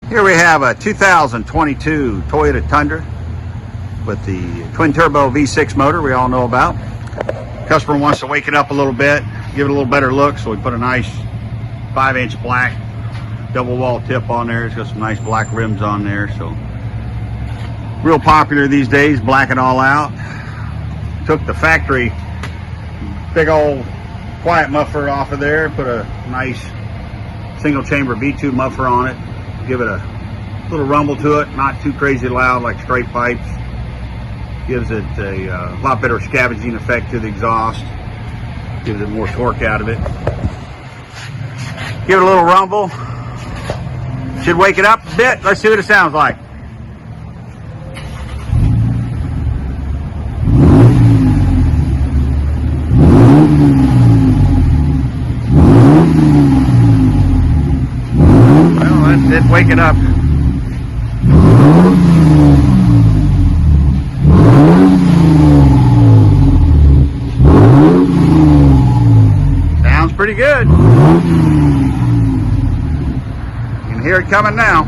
Here we have a 2022 Toyota Tundra with the twin turbo V6 motor we all know about. Customer wants to wake it up a little bit, give it a little better look, so we put a nice 5-inch black double wall tip on there. It's got some nice black rims on there, so real popular these days, black and all out. Took the factory big old quiet muffler off of there, put a nice single chamber V2 muffler on it, give it a little rumble to it, not too crazy loud like straight pipes. Gives it a lot better scavenging effect to the exhaust, gives it more torque out of it. Give it a little rumble, should wake it up a bit. Let's see what it sounds like. Well, that's it waking up. Sounds pretty good. You can hear it coming now.